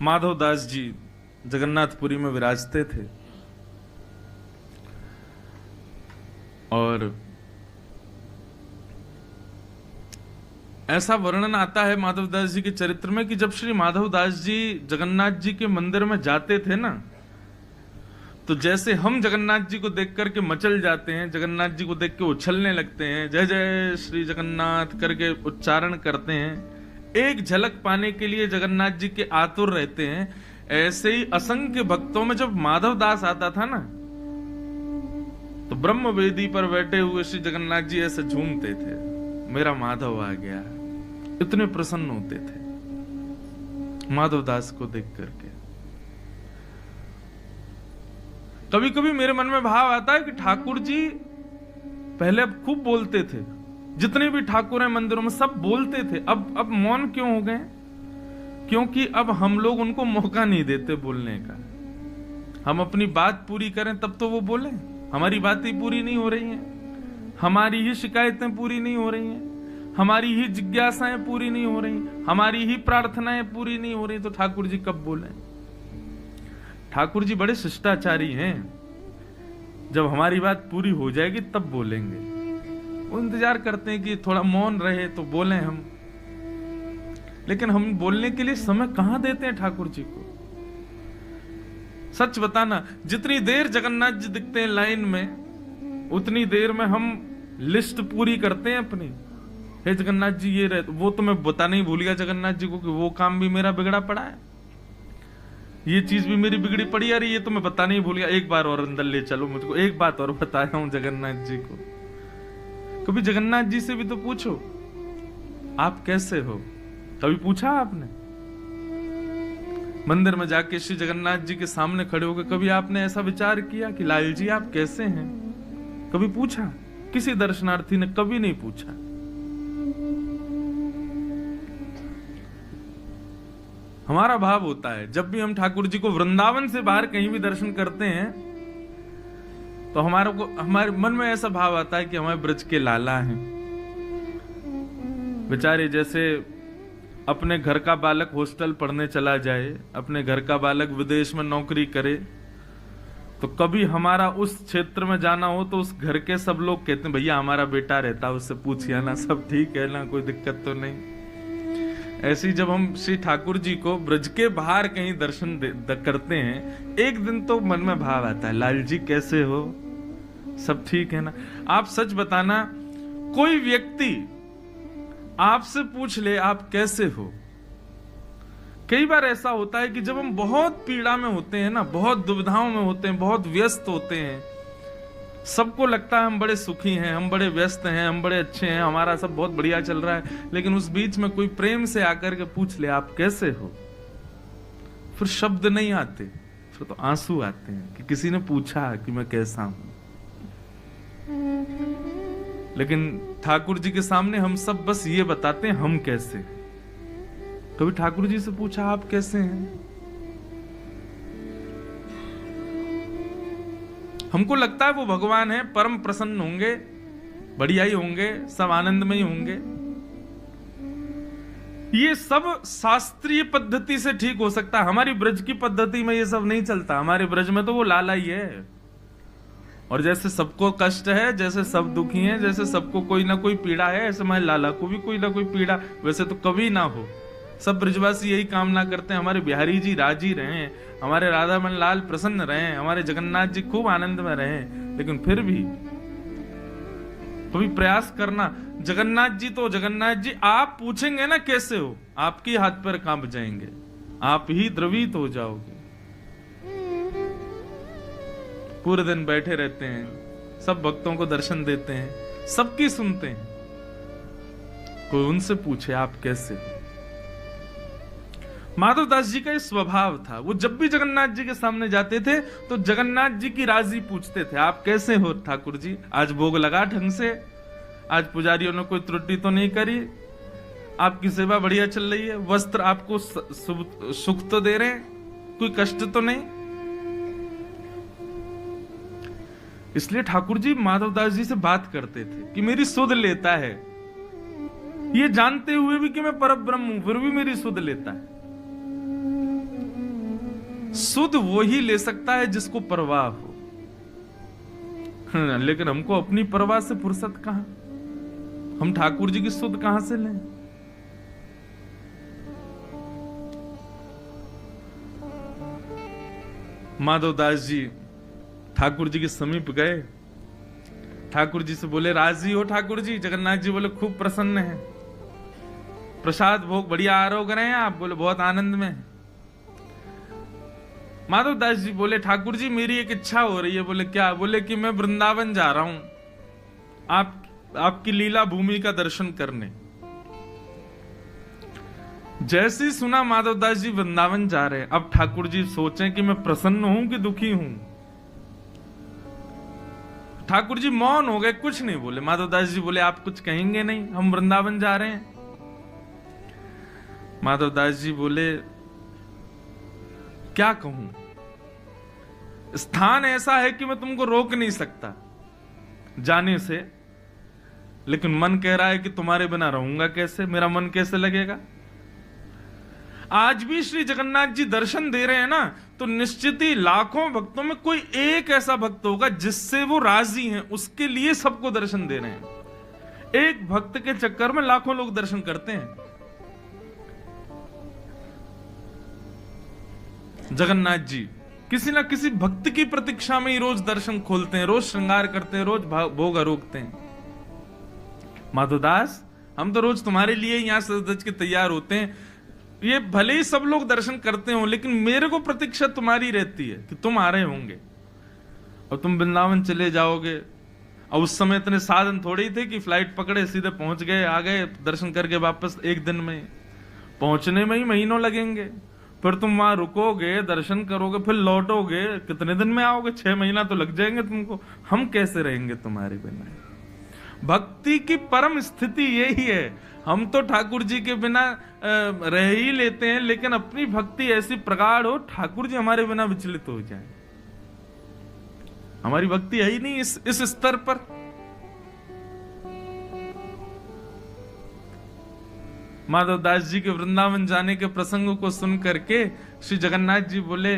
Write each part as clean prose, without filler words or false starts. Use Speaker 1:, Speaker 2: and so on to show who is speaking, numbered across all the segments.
Speaker 1: माधवदास जी जगन्नाथपुरी में विराजते थे और ऐसा वर्णन आता है माधवदास जी के चरित्र में कि जब श्री माधवदास जी जगन्नाथ जी के मंदिर में जाते थे ना, तो जैसे हम जगन्नाथ जी को देख करके मचल जाते हैं, जगन्नाथ जी को देख के उछलने लगते हैं, जय जय श्री जगन्नाथ करके उच्चारण करते हैं, एक झलक पाने के लिए जगन्नाथ जी के आतुर रहते हैं, ऐसे ही असंख्य भक्तों में जब माधवदास आता था ना, तो ब्रह्म वेदी पर बैठे हुए श्री जगन्नाथ जी ऐसे झूमते थे, मेरा माधव आ गया। इतने प्रसन्न होते थे माधवदास को देख करके। कभी कभी मेरे मन में भाव आता है कि ठाकुर जी पहले खूब बोलते थे, जितने भी ठाकुर हैं मंदिरों में सब बोलते थे, अब मौन क्यों हो गए? क्योंकि अब हम लोग उनको मौका नहीं देते बोलने का। हम अपनी बात पूरी करें तब तो वो बोले। हमारी बातें पूरी नहीं हो रही हैं, हमारी ही शिकायतें पूरी नहीं हो रही हैं, हमारी ही जिज्ञासाएं पूरी नहीं हो रही, हमारी ही प्रार्थनाएं पूरी नहीं हो रही, तो ठाकुर जी कब बोले? ठाकुर जी बड़े शिष्टाचारी हैं, जब हमारी बात पूरी हो जाएगी तब बोलेंगे। वो इंतजार करते हैं कि थोड़ा मौन रहे तो बोले हम, लेकिन हम बोलने के लिए समय कहां देते हैं ठाकुर जी को? सच बताना, जितनी देर जगन्नाथ जी दिखते हैं लाइन में, उतनी देर में हम लिस्ट पूरी करते हैं अपनी। हे जगन्नाथ जी ये रहे, वो तो मैं बताना ही भूल गया जगन्नाथ जी को कि वो काम भी मेरा बिगड़ा पड़ा है, ये चीज भी मेरी बिगड़ी पड़ी है, ये तो मैं बताना ही भूल गया। एक बार और अंदर ले चलो मुझको, एक बात और बताया हूं जगन्नाथ जी को। कभी जगन्नाथ जी से भी तो पूछो आप कैसे हो? कभी पूछा आपने? मंदिर में जाके श्री जगन्नाथ जी के सामने खड़े होकर कभी आपने ऐसा विचार किया कि लाल जी आप कैसे हैं? कभी पूछा? किसी दर्शनार्थी ने कभी नहीं पूछा। हमारा भाव होता है जब भी हम ठाकुर जी को वृंदावन से बाहर कहीं भी दर्शन करते हैं, तो हमारे मन में ऐसा भाव आता है कि हमारे ब्रज के लाला हैं। बेचारे जैसे अपने घर का बालक हॉस्टल पढ़ने चला जाए, अपने घर का बालक विदेश में नौकरी करे, तो कभी हमारा उस क्षेत्र में जाना हो तो उस घर के सब लोग कहते हैं भैया हमारा बेटा रहता है, उससे पूछिए ना, सब ठीक है ना, कोई दिक्कत तो नहीं। ऐसे ही जब हम श्री ठाकुर जी को ब्रज के बाहर कहीं दर्शन करते हैं, एक दिन तो मन में भाव आता है लाल जी कैसे हो, सब ठीक है ना? आप सच बताना, कोई व्यक्ति आपसे पूछ ले आप कैसे हो। कई बार ऐसा होता है कि जब हम बहुत पीड़ा में होते हैं ना, बहुत दुविधाओं में होते हैं, बहुत व्यस्त होते हैं, सबको लगता है हम बड़े सुखी हैं, हम बड़े व्यस्त हैं, हम बड़े अच्छे हैं, हमारा सब बहुत बढ़िया चल रहा है, लेकिन उस बीच में कोई प्रेम से आकर के पूछ ले आप कैसे हो, फिर शब्द नहीं आते, फिर तो आंसू आते हैं कि किसी ने पूछा कि मैं कैसा हूं। लेकिन ठाकुर जी के सामने हम सब बस ये बताते हैं हम कैसे। कभी ठाकुर जी से पूछा आप कैसे हैं? हमको लगता है वो भगवान है, परम प्रसन्न होंगे, बढ़िया ही होंगे, सब आनंद में ही होंगे। ये सब शास्त्रीय पद्धति से ठीक हो सकता है, हमारी ब्रज की पद्धति में ये सब नहीं चलता। हमारे ब्रज में तो वो लाला ही है, और जैसे सबको कष्ट है, जैसे सब दुखी हैं, जैसे सबको कोई ना कोई पीड़ा है, ऐसे हमारे लाला को भी कोई ना कोई पीड़ा वैसे तो कभी ना हो। सब ब्रजवासी यही कामना करते हैं हमारे बिहारी जी राजी रहें, हमारे राधा मन लाल प्रसन्न रहें, हमारे जगन्नाथ जी खूब आनंद में रहें। लेकिन फिर भी कभी प्रयास करना, जगन्नाथ जी तो जगन्नाथ जी, आप पूछेंगे ना कैसे हो, आपकी हाथ पैर कांप जाएंगे, आप ही द्रवित हो जाओगे। पूरे दिन बैठे रहते हैं, सब भक्तों को दर्शन देते हैं, सबकी सुनते हैं, कोई उनसे पूछे आप कैसे हो? माधवदास जी का ये स्वभाव था, वो जब भी जगन्नाथ जी के सामने जाते थे तो जगन्नाथ जी की राजी पूछते थे आप कैसे हो ठाकुर जी, आज भोग लगा ढंग से, आज पुजारियों ने कोई त्रुटि तो नहीं करी, आपकी सेवा बढ़िया चल रही है, वस्त्र आपको सुख तो दे रहे हैं, कोई कष्ट तो नहीं। इसलिए ठाकुर जी माधवदास जी से बात करते थे कि मेरी सुध लेता है, ये जानते हुए भी कि मैं परब्रह्म हूं, फिर भी मेरी सुध लेता है। सुध वो ही ले सकता है जिसको परवाह हो। लेकिन हमको अपनी परवाह से फुर्सत कहां, हम ठाकुर जी की सुध कहां से लें। माधवदास जी ठाकुर जी के समीप गए, ठाकुर जी से बोले राजी हो ठाकुर जी? जगन्नाथ जी बोले खूब प्रसन्न है। प्रसाद भोग बढ़िया आरोग रहे हैं आप? बोले बहुत आनंद में। माधवदास जी बोले ठाकुर जी मेरी एक इच्छा हो रही है। बोले क्या? बोले कि मैं वृंदावन जा रहा हूं आपकी लीला भूमि का दर्शन करने। जैसे ही सुना माधवदास जी वृंदावन जा रहे हैं, अब ठाकुर जी सोचें कि मैं प्रसन्न हूं कि दुखी हूं। ठाकुर जी मौन हो गए, कुछ नहीं बोले। माधवदास जी बोले आप कुछ कहेंगे नहीं, हम वृंदावन जा रहे हैं। माधवदास जी बोले क्या कहूं, स्थान ऐसा है कि मैं तुमको रोक नहीं सकता जाने से, लेकिन मन कह रहा है कि तुम्हारे बिना रहूंगा कैसे, मेरा मन कैसे लगेगा। आज भी श्री जगन्नाथ जी दर्शन दे रहे हैं ना, तो निश्चित ही लाखों भक्तों में कोई एक ऐसा भक्त होगा जिससे वो राजी हैं, उसके लिए सबको दर्शन दे रहे हैं। एक भक्त के चक्कर में लाखों लोग दर्शन करते हैं। जगन्नाथ जी किसी ना किसी भक्त की प्रतीक्षा में ही रोज दर्शन खोलते हैं, रोज श्रृंगार करते हैं, रोज भोग आरोगते हैं। माधवदास हम तो रोज तुम्हारे लिए यहां सज के तैयार होते हैं, ये भले ही सब लोग दर्शन करते हो, लेकिन मेरे को प्रतीक्षा तुम्हारी रहती है कि तुम आ रहे होंगे और तुम वृंदावन चले जाओगे। और उस समय इतने साधन थोड़े ही थे कि फ्लाइट पकड़े सीधे पहुंच गए, आ गए, दर्शन करके वापस एक दिन में। पहुंचने में ही महीनों लगेंगे, फिर तुम वहां रुकोगे, दर्शन करोगे, फिर लौटोगे, कितने दिन में आओगे? 6 महीना तो लग जाएंगे तुमको। हम कैसे रहेंगे तुम्हारे बिना? भक्ति की परम स्थिति यही है। हम तो ठाकुर जी के बिना रह ही लेते हैं, लेकिन अपनी भक्ति ऐसी प्रगाढ़ हो ठाकुर जी हमारे बिना विचलित हो जाए। हमारी भक्ति है ही नहीं इस स्तर पर। माधवदास जी के वृंदावन जाने के प्रसंग को सुन करके श्री जगन्नाथ जी बोले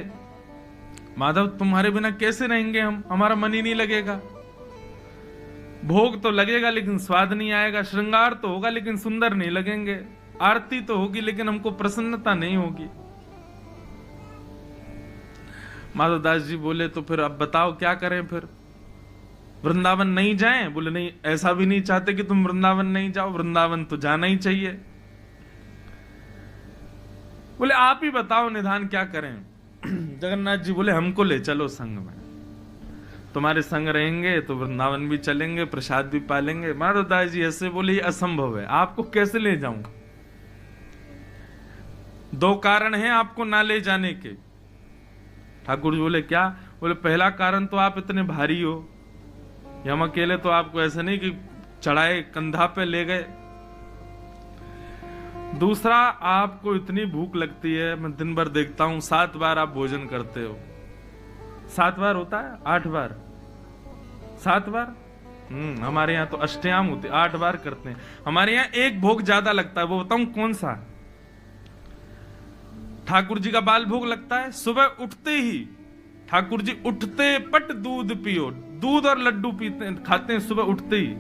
Speaker 1: माधव तुम्हारे बिना कैसे रहेंगे हम, हमारा मन ही नहीं लगेगा। भोग तो लगेगा लेकिन स्वाद नहीं आएगा, श्रृंगार तो होगा लेकिन सुंदर नहीं लगेंगे, आरती तो होगी लेकिन हमको प्रसन्नता नहीं होगी। माधवदास जी बोले तो फिर अब बताओ क्या करें, फिर वृंदावन नहीं जाएं? बोले नहीं, ऐसा भी नहीं चाहते कि तुम वृंदावन नहीं जाओ, वृंदावन तो जाना ही चाहिए। बोले आप ही बताओ निधान क्या करें। जगन्नाथ जी बोले हमको ले चलो संग में, तुम्हारे संग रहेंगे तो वृंदावन भी चलेंगे, प्रसाद भी पालेंगे। माधवदास जी ऐसे बोले असंभव है, आपको कैसे ले जाऊं? 2 कारण हैं आपको ना ले जाने के। ठाकुर जी बोले क्या? बोले पहला कारण तो आप इतने भारी हो, हम अकेले तो आपको ऐसे नहीं कि चढ़ाए कंधा पे ले गए। दूसरा आपको इतनी भूख लगती है, मैं दिन भर देखता हूं 7 बार आप भोजन करते हो। 7 बार होता है? 8 बार? 7 बार? हमारे यहाँ तो अष्टयाम होते, 8 बार करते हैं। हमारे यहाँ एक भोग ज्यादा लगता है, वो बताऊं कौन सा? ठाकुर जी का बाल भोग लगता है। सुबह उठते ही ठाकुर जी उठते पट दूध पियो, दूध और लड्डू पीते खाते हैं सुबह उठते ही।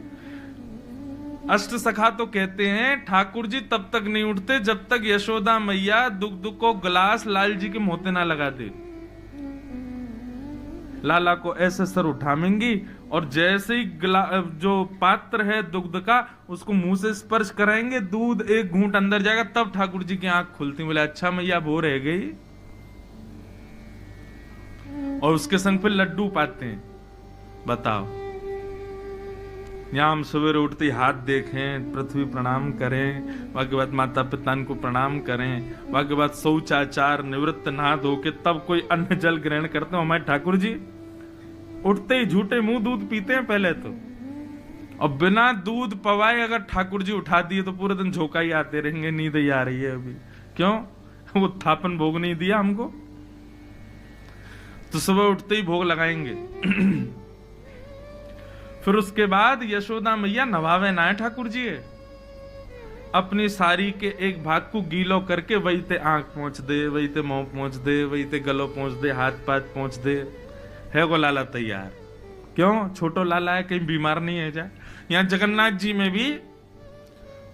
Speaker 1: अष्ट सखा तो कहते हैं ठाकुर जी तब तक नहीं उठते जब तक यशोदा मैया दुग्ध को गिलास लाल जी के मोते ना लगा दे। लाला को ऐसे सर उठाएंगी और जैसे ही जो पात्र है दुग्ध का उसको मुंह से स्पर्श कराएंगे, दूध एक घूंट अंदर जाएगा, तब ठाकुर जी की आंख खुलती। बोले अच्छा मैया वो रह गई। और उसके संग फिर लड्डू पाते हैं। बताओ, यहां हम सवेरे उठते ही हाथ देखें, पृथ्वी प्रणाम करें, बाकी बाद माता पिता को प्रणाम करें, बाकी बाद शौचाचार निवृत्त नहा धो के तब कोई अन्न जल ग्रहण करते हो। हमारे ठाकुर जी उठते ही झूठे मुंह दूध पीते हैं पहले तो, और बिना दूध पवाए अगर ठाकुर जी उठा दिए तो पूरे दिन झोंका ही आते रहेंगे, नींद ही आ रही है अभी। क्यों? वो थापन भोग नहीं दिया हमको। तो सुबह उठते ही भोग लगाएंगे। फिर उसके बाद यशोदा मैया नवावे ना ठाकुर जी है, अपनी साड़ी के एक भाग को गीलो करके वही ते आंख पहुंच दे, वही ते मुंह पहुंच दे, वही ते गलो पहुंच दे, हाथ पाथ पहुंच दे, है वो लाला तैयार। क्यों? छोटो लाला है, कहीं बीमार नहीं है जा। यहाँ जगन्नाथ जी में भी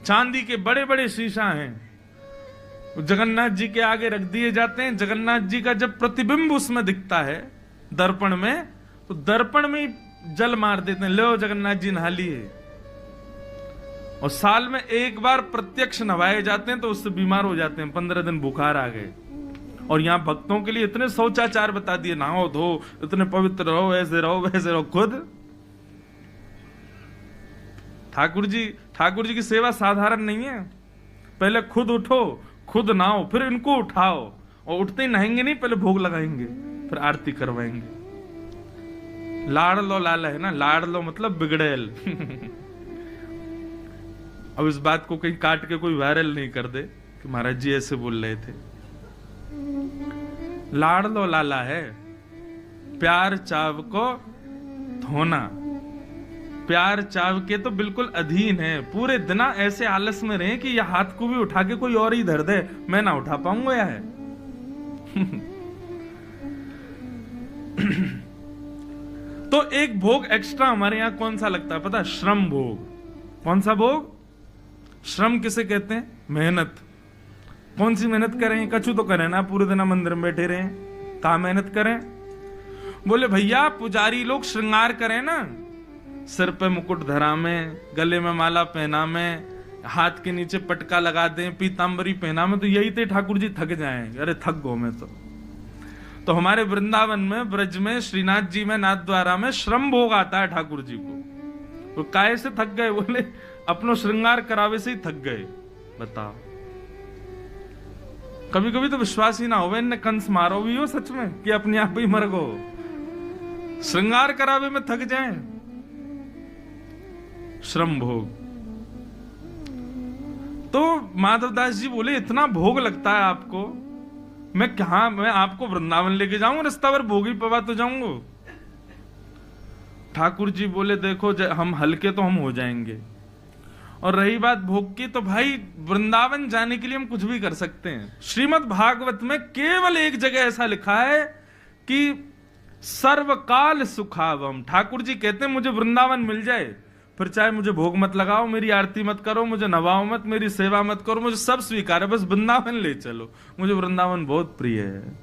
Speaker 1: चांदी के बड़े बड़े शीशा हैं, जगन्नाथ जी के आगे रख दिए जाते हैं। जगन्नाथ जी का जब प्रतिबिंब उसमें दिखता है दर्पण में, तो दर्पण में ही जल मार देते हैं, लो जगन्नाथ जी नहा लिए। और साल में एक बार प्रत्यक्ष नवाए जाते हैं, तो उससे बीमार हो जाते हैं, 15 दिन बुखार आ गए। और यहाँ भक्तों के लिए इतने शौचाचार बता दिए, नहाओ धो, इतने पवित्र रहो, ऐसे रहो वैसे रहो। खुद ठाकुर जी की सेवा साधारण नहीं है। पहले खुद उठो, खुद नहाओ, फिर इनको उठाओ, और उठते ही नहाएंगे नहीं, पहले भोग लगाएंगे, फिर आरती करवाएंगे। लाड़ लो लाला है ना, लाड़ लो मतलब बिगड़ेल। अब इस बात को कहीं काट के कोई वायरल नहीं कर दे कि महाराज जी ऐसे बोल रहे थे। लाड़ लो लाला है, प्यार चाव को धोना। प्यार चाव के तो बिल्कुल अधीन है। पूरे दिन ऐसे आलस में रहे कि यह हाथ को भी उठा के कोई और ही धर दे, मैं ना उठा पाऊंगा या है। तो एक भोग एक्स्ट्रा हमारे यहां कौन सा लगता है पता? श्रम भोग। कौन सा भोग? श्रम किसे कहते हैं? मेहनत। कौन सी मेहनत करें? कछु तो करें ना, पूरे दिन मंदिर में बैठे रहें, कहां मेहनत करें? बोले भैया पुजारी लोग श्रृंगार करें ना, सिर पे मुकुट धरा में, गले में माला पहना में, हाथ के नीचे पटका लगा दें, पीतांबरी पहना में, तो यही थे ठाकुर जी थक जाएं। अरे थक गो मैं तो हमारे वृंदावन में, ब्रज में, श्रीनाथ जी में, नाथ द्वारा में श्रम भोग आता है ठाकुर जी को। तो काहे से थक गए? बोले अपनो श्रृंगार करावे से ही थक गए। बताओ, कभी कभी तो विश्वास ही ना हो, इनने कंस मारो भी हो सच में कि अपने आप ही मर गो, श्रृंगार करावे में थक जाए। श्रम भोग। तो माधवदास जी बोले इतना भोग लगता है आपको, मैं आपको वृंदावन लेके जाऊं, रास्ता भर भोगी पवा तो जाऊंगा। ठाकुर जी बोले देखो हम हल्के तो हम हो जाएंगे, और रही बात भोग की, तो भाई वृंदावन जाने के लिए हम कुछ भी कर सकते हैं। श्रीमद् भागवत में केवल एक जगह ऐसा लिखा है कि सर्वकाल सुखावम। ठाकुर जी कहते हैं मुझे वृंदावन मिल जाए, फिर चाहे मुझे भोग मत लगाओ, मेरी आरती मत करो, मुझे नवाओ मत, मेरी सेवा मत करो, मुझे सब स्वीकार है, बस वृंदावन ले चलो। मुझे वृंदावन बहुत प्रिय है।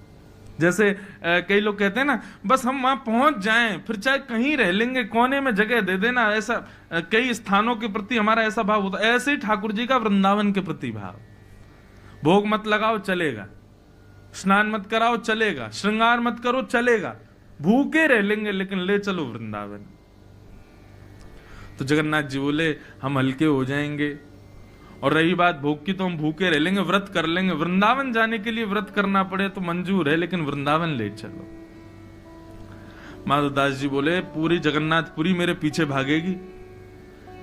Speaker 1: जैसे कई लोग कहते हैं ना, बस हम वहां पहुंच जाएं, फिर चाहे कहीं रह लेंगे, कोने में जगह दे देना। ऐसा कई स्थानों के प्रति हमारा ऐसा भाव होता है। ऐसे ही ठाकुर जी का वृंदावन के प्रति भाव। भोग मत लगाओ चलेगा, स्नान मत कराओ चलेगा, श्रृंगार मत करो चलेगा, भूखे रह लेंगे लेकिन ले चलो वृंदावन। तो जगन्नाथ जी बोले हम हल्के हो जाएंगे, और रही बात भोग की तो हम भूखे रह लेंगे, व्रत कर लेंगे। वृंदावन जाने के लिए व्रत करना पड़े तो मंजूर है, लेकिन वृंदावन ले चलो। माधवदास जी बोले पूरी जगन्नाथपुरी मेरे पीछे भागेगी,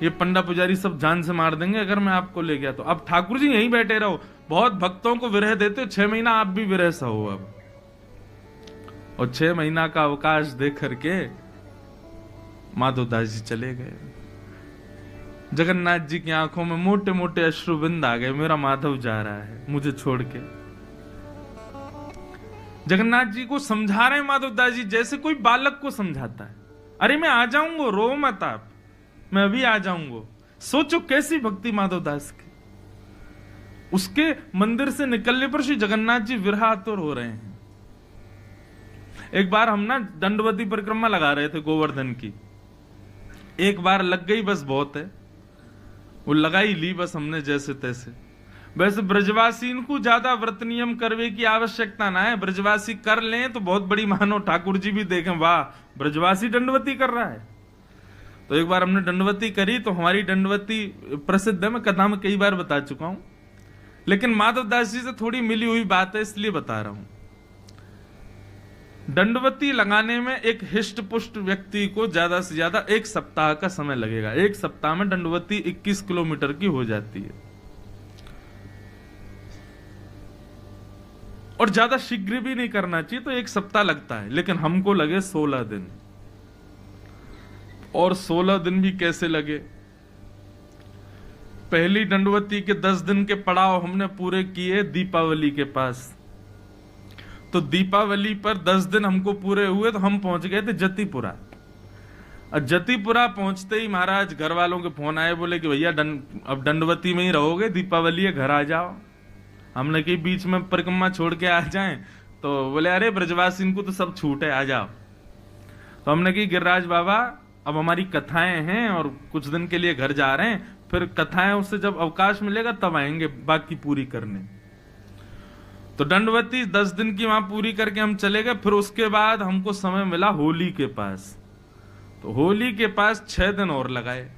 Speaker 1: ये पंडा पुजारी सब जान से मार देंगे अगर मैं आपको ले गया तो। अब ठाकुर जी यहीं बैठे रहो, बहुत भक्तों को विरह देते हो, 6 महीना आप भी विरह सहो अब। और 6 महीना का अवकाश दे करके माधवदास जी चले गए। जगन्नाथ जी की आंखों में मोटे मोटे अश्रु बिंद आ गए, मेरा माधव जा रहा है मुझे छोड़ के। जगन्नाथ जी को समझा रहे हैं माधवदास जी, जैसे कोई बालक को समझाता है। अरे मैं आ जाऊंगा, रो मत आप, मैं अभी आ जाऊंगा। सोचो कैसी भक्ति माधवदास की। उसके मंदिर से निकलने पर श्री जगन्नाथ जी विरहातुर हो रहे हैं। एक बार हम ना दंडवती परिक्रमा लगा रहे थे गोवर्धन की, एक बार लग गई बस बहुत है, वो लगाई ली बस हमने जैसे तैसे। वैसे ब्रजवासी इनको ज्यादा व्रत नियम करवे की आवश्यकता ना है, ब्रजवासी कर लें तो बहुत बड़ी मानो। ठाकुर जी भी देखें वाह ब्रजवासी दंडवती कर रहा है। तो एक बार हमने दंडवती करी, तो हमारी दंडवती प्रसिद्ध है, मैं कथा में कई बार बता चुका हूं, लेकिन माधवदास जी से थोड़ी मिली हुई बात है इसलिए बता रहा हूं। दंडवती लगाने में एक हिष्ट पुष्ट व्यक्ति को ज्यादा से ज्यादा 1 सप्ताह का समय लगेगा। 1 सप्ताह में दंडवती 21 किलोमीटर की हो जाती है, और ज्यादा शीघ्र भी नहीं करना चाहिए, तो 1 सप्ताह लगता है। लेकिन हमको लगे 16 दिन, और 16 दिन भी कैसे लगे। पहली दंडवती के 10 दिन के पड़ाव हमने पूरे किए दीपावली के पास। तो दीपावली पर 10 दिन हमको पूरे हुए तो हम पहुंच गए थे जतीपुरा। और जतीपुरा पहुंचते ही महाराज घर वालों के फोन आए, बोले कि भैया अब दंडवती में ही रहोगे, दीपावली है, घर आ जाओ। हमने कहीं बीच में परिक्रमा छोड़ के आ जाएं, तो बोले अरे ब्रजवासी इनको तो सब छूट है, आ जाओ। तो हमने कही गिरिराज बाबा अब हमारी कथाएं हैं और कुछ दिन के लिए घर जा रहे हैं, फिर कथाएं उससे जब अवकाश मिलेगा तब आएंगे बाकी पूरी करने। तो दंडवती 10 दिन की वहां पूरी करके हम चले गए। फिर उसके बाद हमको समय मिला होली के पास। तो होली के पास 6 दिन और लगाए।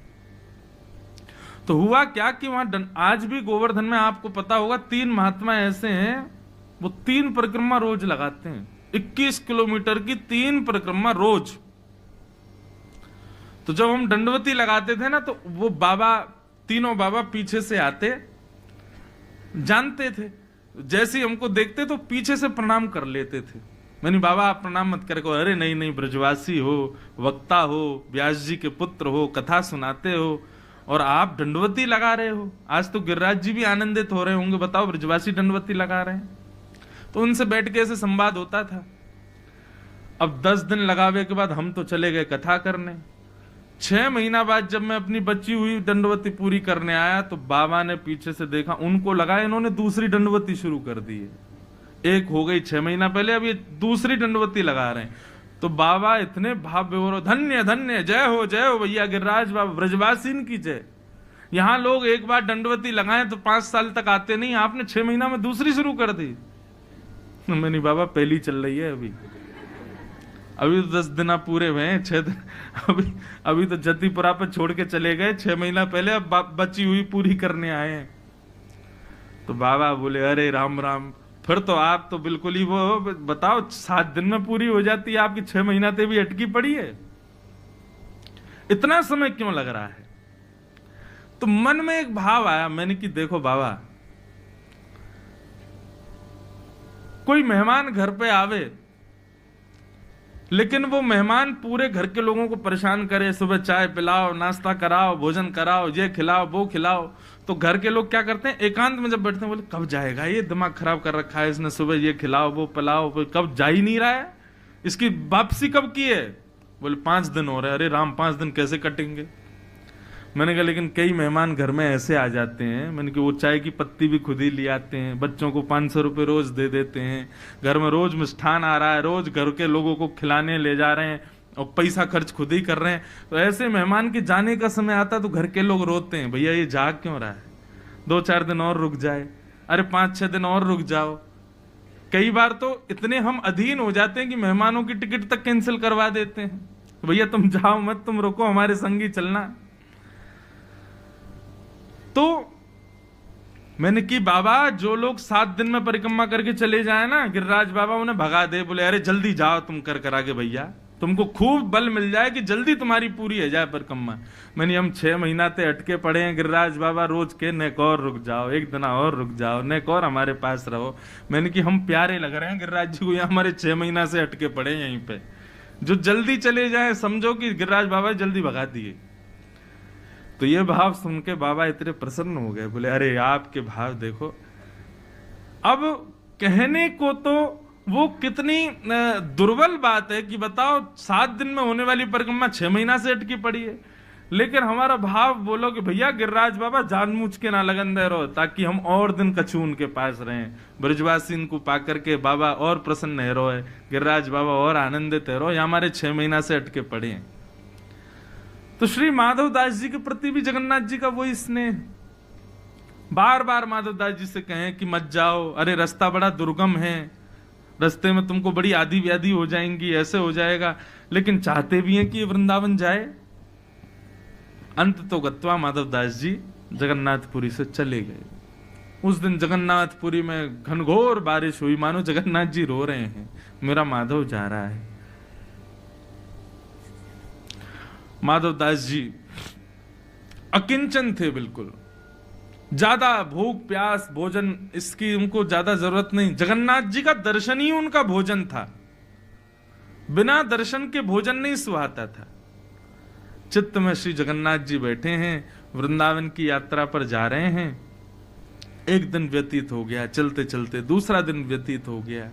Speaker 1: तो हुआ क्या कि वहां आज भी गोवर्धन में आपको पता होगा 3 महात्मा ऐसे हैं, वो 3 परिक्रमा रोज लगाते हैं, 21 किलोमीटर की 3 परिक्रमा रोज। तो जब हम दंडवती लगाते थे ना, तो वो बाबा, तीनों बाबा पीछे से आते, जानते थे, जैसे ही हमको देखते तो पीछे से प्रणाम कर लेते थे। मैंने बाबा आप प्रणाम मत करे। अरे नहीं नहीं, ब्रजवासी हो, वक्ता हो, व्यास जी के पुत्र हो, कथा सुनाते हो और आप दंडवती लगा रहे हो। आज तो गिरिराज जी भी आनंदित हो रहे होंगे, बताओ ब्रजवासी दंडवती लगा रहे हैं। तो उनसे बैठ के ऐसे संवाद होता था। अब 10 दिन लगावे के बाद हम तो चले गए कथा करने। 6 महीना बाद जब मैं अपनी बची हुई दंडवती पूरी करने आया तो बाबा ने पीछे से देखा, उनको लगा इन्होंने दूसरी दंडवती शुरू कर दी है। एक हो गई 6 महीना पहले, अब ये दूसरी दंडवती लगा रहे हैं। तो बाबा इतने भाव विभोर, धन्य धन्य, जय हो भैया गिरिराज बाबा, ब्रजवासीन की जय। यहाँ लोग एक बार दंडवती लगाएं तो 5 साल तक आते नहीं, आपने 6 महीना में दूसरी शुरू कर दी। मैंने बाबा पहली चल रही है अभी तो 10 दिन पूरे हुए हैं, 6 दिन अभी तो जतीपुरा पे छोड़ के चले गए 6 महीना पहले, अब बची हुई पूरी करने आए हैं। तो बाबा बोले अरे राम राम, फिर तो आप तो बिल्कुल ही वो, बताओ 7 दिन में पूरी हो जाती है, आपकी 6 महीना से भी अटकी पड़ी है, इतना समय क्यों लग रहा है? तो मन में एक भाव आया, मैंने कि देखो बाबा, कोई मेहमान घर पे आवे लेकिन वो मेहमान पूरे घर के लोगों को परेशान करे, सुबह चाय पिलाओ, नाश्ता कराओ, भोजन कराओ, ये खिलाओ वो खिलाओ, तो घर के लोग क्या करते हैं, एकांत में जब बैठते हैं बोले कब जाएगा ये, दिमाग खराब कर रखा है इसने, सुबह ये खिलाओ वो पिलाओ, कब जा ही नहीं रहा है, इसकी वापसी कब की है? बोले 5 दिन हो रहे। अरे राम 5 दिन कैसे कटेंगे? मैंने कहा लेकिन कई मेहमान घर में ऐसे आ जाते हैं, मैंने कहा वो चाय की पत्ती भी खुद ही ले आते हैं, बच्चों को 500 रुपये रोज दे देते हैं, घर में रोज मिष्ठान आ रहा है, रोज घर के लोगों को खिलाने ले जा रहे हैं और पैसा खर्च खुद ही कर रहे हैं। तो ऐसे मेहमान के जाने का समय आता तो घर के लोग रोते हैं, भैया ये जा क्यों रहा है, 2-4 दिन और रुक जाए, अरे 5-6 दिन और रुक जाओ। कई बार तो इतने हम अधीन हो जाते हैं कि मेहमानों की टिकट तक कैंसिल करवा देते हैं, भैया तुम जाओ मत, तुम रुको, हमारे संग ही चलना। तो मैंने कि बाबा जो लोग 7 दिन में परिक्रमा करके चले जाए ना, गिरिराज बाबा उन्हें भगा दे, बोले अरे जल्दी जाओ तुम कर आगे भैया, तुमको खूब बल मिल जाए कि जल्दी तुम्हारी पूरी है जाए परिक्रमा। मैंने हम 6 महीना से अटके पड़े हैं गिरिराज बाबा, रोज के नेक और रुक जाओ, एक दिन और रुक जाओ, नेक और हमारे पास रहो। मैंने कि हम प्यारे लग रहे हैं गिरिराज जी को, यहाँ हमारे 6 महीना से अटके पड़े हैं यहीं पे, जो जल्दी चले जाए समझो कि गिरिराज बाबा जल्दी भगा दिए। तो ये भाव सुन के बाबा इतने प्रसन्न हो गए, बोले अरे आपके भाव देखो। अब कहने को तो वो कितनी दुर्बल बात है कि बताओ 7 दिन में होने वाली परिक्रमा 6 महीना से अटकी पड़ी है, लेकिन हमारा भाव बोलो कि भैया गिरिराज बाबा जानबूझ के ना लगन दे रहो ताकि हम और दिन कछु उनके पास रहें, ब्रजवासी इनको पा करके बाबा और प्रसन्न है रहो, गिरिराज बाबा और आनंदित है रहो, ये हमारे 6 महीना से अटके पड़े हैं। तो श्री माधव दास जी के प्रति भी जगन्नाथ जी का वही स्नेह, बार बार माधव दास जी से कहें कि मत जाओ, अरे रास्ता बड़ा दुर्गम है, रास्ते में तुमको बड़ी आदि व्याधि हो जाएंगी, ऐसे हो जाएगा, लेकिन चाहते भी हैं कि ये वृंदावन जाए। अंत तो गत्वा माधव दास जी जगन्नाथपुरी से चले गए। उस दिन जगन्नाथपुरी में घनघोर बारिश हुई, मानो जगन्नाथ जी रो रहे हैं, मेरा माधव जा रहा है। माधव दास जी अकिंचन थे, बिल्कुल ज्यादा भूख प्यास भोजन इसकी उनको ज्यादा जरूरत नहीं, जगन्नाथ जी का दर्शन ही उनका भोजन था, बिना दर्शन के भोजन नहीं सुहाता था। चित्त में श्री जगन्नाथ जी बैठे हैं, वृंदावन की यात्रा पर जा रहे हैं। एक दिन व्यतीत हो गया, चलते चलते दूसरा दिन व्यतीत हो गया।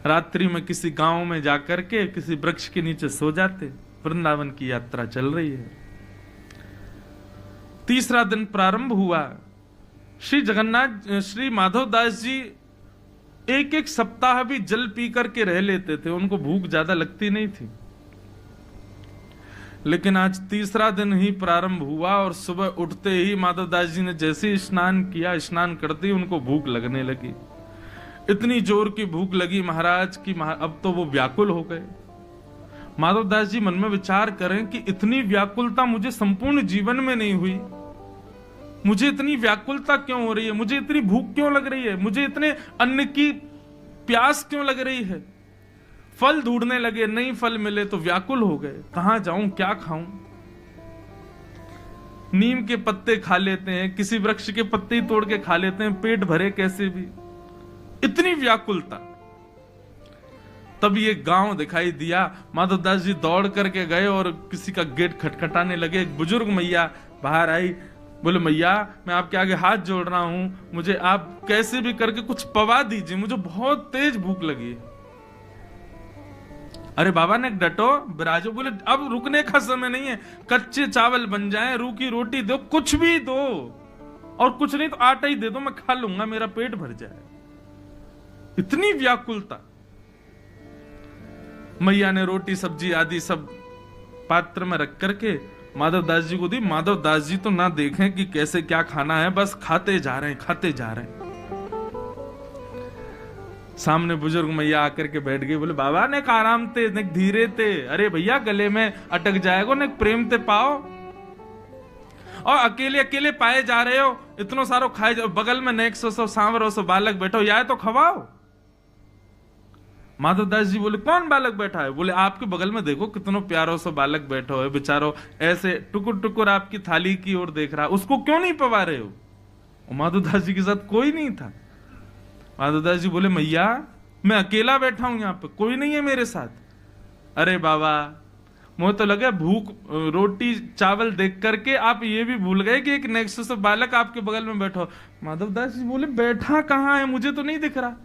Speaker 1: रात्रि में किसी गांव में जाकर के किसी वृक्ष के नीचे सो जाते। वृंदावन की यात्रा चल रही है। तीसरा दिन प्रारंभ हुआ। श्री माधवदास जी एक एक सप्ताह भी जल पी करके रह लेते थे, उनको भूख ज्यादा लगती नहीं थी। लेकिन आज तीसरा दिन ही प्रारंभ हुआ और सुबह उठते ही माधवदास जी ने जैसे ही स्नान किया, स्नान करते ही उनको भूख लगने लगी। इतनी जोर की भूख लगी महाराज की अब तो वो व्याकुल हो गए। माधवदास जी मन में विचार करें कि इतनी व्याकुलता मुझे संपूर्ण जीवन में नहीं हुई, मुझे इतनी व्याकुलता क्यों हो रही है, मुझे इतनी भूख क्यों लग रही है, मुझे इतने अन्न की प्यास क्यों लग रही है। फल ढूंढने लगे, नहीं फल मिले तो व्याकुल हो गए, कहां जाऊं, क्या खाऊं। नीम के पत्ते खा लेते हैं, किसी वृक्ष के पत्ते ही तोड़ के खा लेते हैं, पेट भरे कैसे भी, इतनी व्याकुलता। तब ये गांव दिखाई दिया। माधवदास जी दौड़ करके गए और किसी का गेट खटखटाने लगे। एक बुजुर्ग मैया बाहर आई, बोले मैया मैं आपके आगे हाथ जोड़ रहा हूं, मुझे आप कैसे भी करके कुछ पवा दीजिए, मुझे बहुत तेज भूख लगी है। अरे बाबा ने डटो, बिराजो। बोले अब रुकने का समय नहीं है, कच्चे चावल बन जाएं, रूखी रोटी दो, कुछ भी दो, और कुछ नहीं तो आटा ही दे दो, मैं खा लूंगा, मेरा पेट भर जाए। इतनी व्याकुलता। मैया ने रोटी सब्जी आदि सब पात्र में रख करके माधवदास जी को दी। माधवदास जी तो ना देखें कि कैसे क्या खाना है, बस खाते जा रहे हैं, खाते जा रहे हैं। सामने बुजुर्ग मैया आकर के बैठ गई। बोले बाबा ने आराम थे, ने धीरे थे। अरे भैया गले में अटक जाएगा, ने प्रेम ते पाओ, और अकेले अकेले पाए जा रहे हो, इतनो सारो खाए जाओ, बगल में नेक सो सांवरो सो बालक बैठो, या तो खवाओ। माधवदास जी बोले कौन बालक बैठा है? बोले आपके बगल में देखो कितनो प्यारो सा बालक बैठा है, बेचारो ऐसे टुकुर टुकुर आपकी थाली की ओर देख रहा, उसको क्यों नहीं पवा रहे हो? माधवदास जी के साथ कोई नहीं था। माधवदास जी बोले मैया मैं अकेला बैठा हूं यहाँ पे, कोई नहीं है मेरे साथ। अरे बाबा मुझे तो लगे भूख रोटी चावल देख करके आप ये भी भूल गए कि एक नेक्स्ट से बालक आपके बगल में बैठा। माधवदास जी बोले बैठा कहाँ है, मुझे तो नहीं दिख रहा।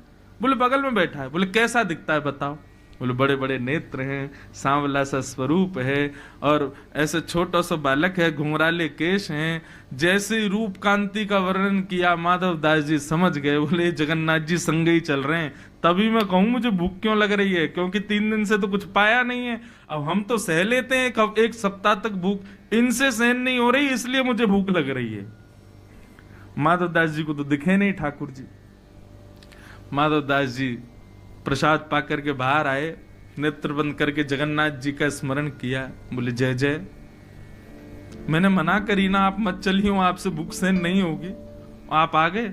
Speaker 1: बोले बगल में बैठा है। बोले कैसा दिखता है बताओ? बोले बड़े बड़े नेत्र हैं, सांवला सा स्वरूप है, और ऐसे छोटा सा बालक है, घुंघराले केश हैं। जैसे ही रूप कांति का वर्णन किया माधवदास जी समझ गए। बोले जगन्नाथ जी संग ही चल रहे हैं, तभी मैं कहूं मुझे भूख क्यों लग रही है, क्योंकि 3 दिन से तो कुछ पाया नहीं है। अब हम तो सह लेते हैं, कब एक सप्ताह तक भूख, इनसे सहन नहीं हो रही, इसलिए मुझे भूख लग रही है। माधवदास जी को तो दिखे नहीं ठाकुर जी। माधवदास जी प्रसाद पाकर के बाहर आए, नेत्र बंद करके जगन्नाथ जी का स्मरण किया। बोले जय जय, मैंने मना करी ना, आप मत चलिए, आपसे भूख सहन नहीं होगी, आप आ गए।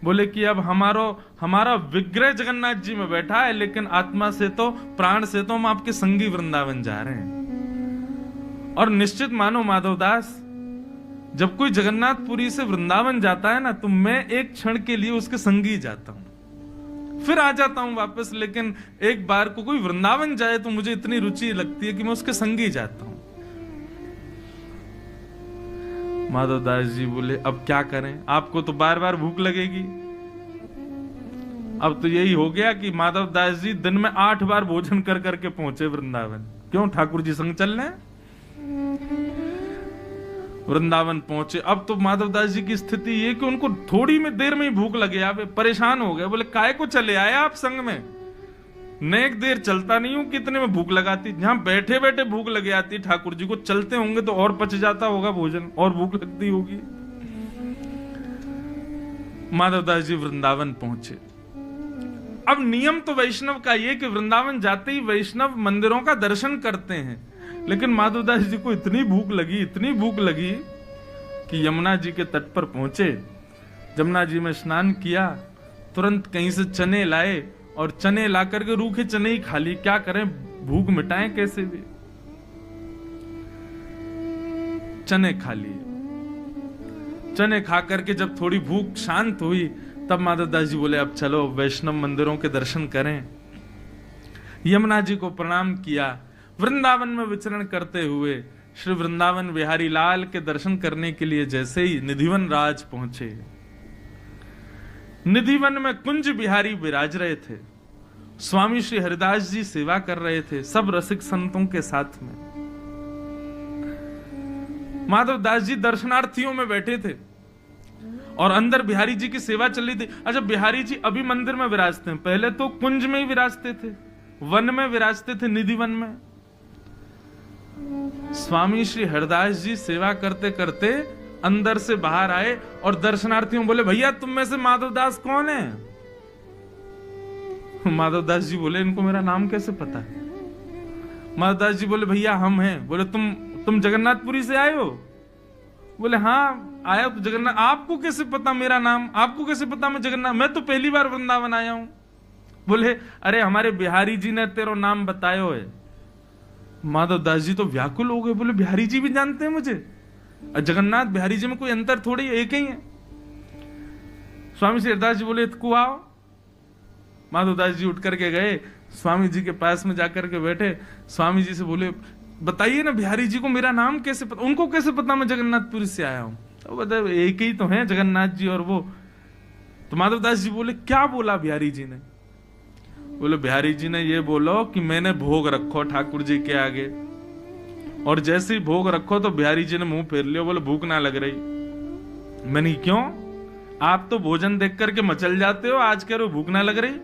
Speaker 1: बोले कि अब हमारा विग्रह जगन्नाथ जी में बैठा है, लेकिन आत्मा से तो प्राण से तो हम आपके संगी वृंदावन जा रहे हैं। और निश्चित मानो माधवदास, जब कोई जगन्नाथपुरी से वृंदावन जाता है ना, तो मैं एक क्षण के लिए उसके संगी जाता हूं, फिर आ जाता हूं वापस। लेकिन एक बार को कोई वृंदावन जाए तो मुझे इतनी रुचि लगती है कि मैं उसके संगी जाता हूं। माधवदास जी बोले अब क्या करें, आपको तो बार बार भूख लगेगी। अब तो यही हो गया कि माधवदास जी दिन में 8 बार भोजन कर करके पहुंचे वृंदावन। क्यों? ठाकुर जी संग चल रहे हैं। वृंदावन पहुंचे। अब तो माधवदास जी की स्थिति ये कि उनको थोड़ी में देर में ही भूख लगे, आप परेशान हो गए। बोले काय को चले आए आप संग में, नेक देर चलता नहीं हूं, कितने में भूख लगाती, जहां बैठे बैठे भूख लग जाती ठाकुर जी को, चलते होंगे तो और पच जाता होगा भोजन, और भूख लगती होगी। माधवदास जी वृंदावन पहुंचे। अब नियम तो वैष्णव का ये कि वृंदावन जाते ही वैष्णव मंदिरों का दर्शन करते हैं, लेकिन माधवदास जी को इतनी भूख लगी कि यमुना जी के तट पर पहुंचे। यमुना जी में स्नान किया, तुरंत कहीं से चने लाए और चने ला करके रूखे चने ही खा ली। क्या करें, भूख मिटाएं कैसे भी। चने खा लिए। चने खा करके जब थोड़ी भूख शांत हुई, तब माधवदास जी बोले अब चलो वैष्णव मंदिरों के दर्शन करें। यमुना जी को प्रणाम किया। वृंदावन में विचरण करते हुए श्री वृंदावन बिहारी लाल के दर्शन करने के लिए जैसे ही निधिवन राज पहुंचे, निधिवन में कुंज बिहारी विराज रहे थे, स्वामी श्री हरिदास जी सेवा कर रहे थे, सब रसिक संतों के साथ में। माधव दास जी दर्शनार्थियों में बैठे थे और अंदर बिहारी जी की सेवा चल रही थी। अच्छा, बिहारी जी अभी मंदिर में विराजते हैं, पहले तो कुंज में ही विराजते थे, वन में विराजते थे, निधि वन में। स्वामी श्री हरदास जी सेवा करते करते अंदर से बाहर आए और दर्शनार्थियों बोले, भैया तुम में से माधवदास कौन है? माधवदास जी बोले, इनको मेरा नाम कैसे पता है? माधवदास जी बोले, भैया हम हैं। बोले, तुम जगन्नाथपुरी से आए हो? बोले, हाँ आया तो जगन्नाथ। आपको कैसे पता मेरा नाम? आपको कैसे पता मैं जगन्नाथ? मैं तो पहली बार वृंदावन आया हूं। बोले, अरे हमारे बिहारी जी ने तेरा नाम बतायो है। माधवदास जी तो व्याकुल हो गए, बोले, बिहारी जी भी जानते हैं मुझे? जगन्नाथ बिहारी जी में कोई अंतर थोड़ी, एक ही है। स्वामी श्री हरदास जी बोले, तू आओ। माधवदास जी उठ करके गए, स्वामी जी के पास में जाकर के बैठे, स्वामी जी से बोले, बताइए ना बिहारी जी को मेरा नाम कैसे पता? उनको कैसे पता मैं जगन्नाथपुरी से आया हूं? तो बताए, एक ही तो है जगन्नाथ जी और वो। तो माधवदास जी बोले, क्या बोला बिहारी जी ने? बोले, बिहारी जी ने ये बोलो कि मैंने भोग रखो ठाकुर जी के आगे, और जैसे ही भोग रखो तो बिहारी जी ने मुंह फेर लिया। बोले, भूख ना लग रही। मैंने, क्यों? आप तो भोजन देख करके मचल जाते हो, आज कह रहे हो भूख ना लग रही?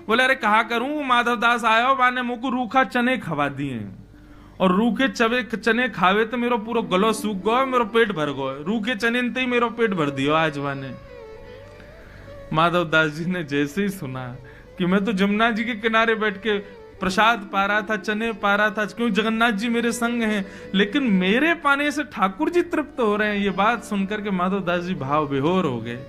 Speaker 1: बोले, अरे कहा करूं, माधवदास आया हो, माने मुंह को रूखा चने खवा दिए, और रूखे चने खावे तो मेरो पूरा गलो सूख गयो, मेरो पेट भर गयो। रूखे चने ही मेरो पेट भर दियो आज वाने। माधवदास जी ने जैसे ही सुना कि मैं तो जमुना जी के किनारे बैठ के प्रसाद पा रहा था, चने पा रहा था, क्यों जगन्नाथ जी मेरे संग हैं, लेकिन मेरे पाने से ठाकुर जी तृप्त हो रहे हैं, ये बात सुनकर के माधवदास जी भाव विभोर हो गए।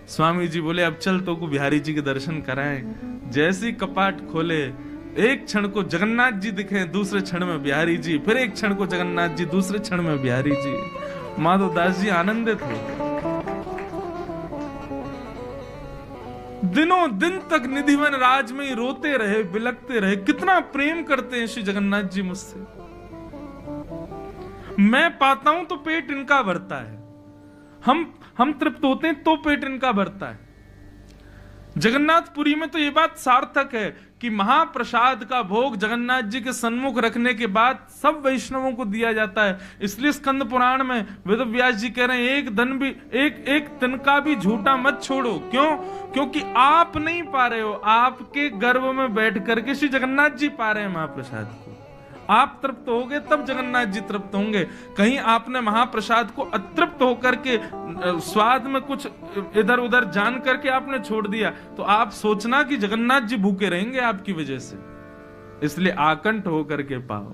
Speaker 1: स्वामी जी बोले, अब चल तो को बिहारी जी के दर्शन कराएं। जैसे कपाट खोले, एक क्षण को जगन्नाथ जी दिखे, दूसरे क्षण में बिहारी जी, फिर एक क्षण को जगन्नाथ जी, दूसरे क्षण में बिहारी जी। माधवदास जी आनंदित हो। दिनों दिन तक निधिवन राज में ही रोते रहे, बिलखते रहे, कितना प्रेम करते हैं श्री जगन्नाथ जी मुझसे। मैं पाता हूं तो पेट इनका भरता है, हम तृप्त होते हैं तो पेट इनका भरता है। जगन्नाथपुरी में तो ये बात सार्थक है कि महाप्रसाद का भोग जगन्नाथ जी के सन्मुख रखने के बाद सब वैष्णवों को दिया जाता है। इसलिए स्कंद पुराण में वेदव्यास जी कह रहे हैं, एक धन भी, एक तिनका भी झूठा मत छोड़ो। क्यों? क्योंकि आप नहीं पा रहे हो, आपके गर्भ में बैठ करके श्री जगन्नाथ जी पा रहे हैं महाप्रसाद को। आप तृप्त होगे तब जगन्नाथ जी तृप्त होंगे। कहीं आपने महाप्रसाद को अतृप्त होकर के स्वाद में कुछ इधर उधर जान करके आपने छोड़ दिया, तो आप सोचना कि जगन्नाथ जी भूखे रहेंगे आपकी वजह से। इसलिए आकंठ होकर के पाओ।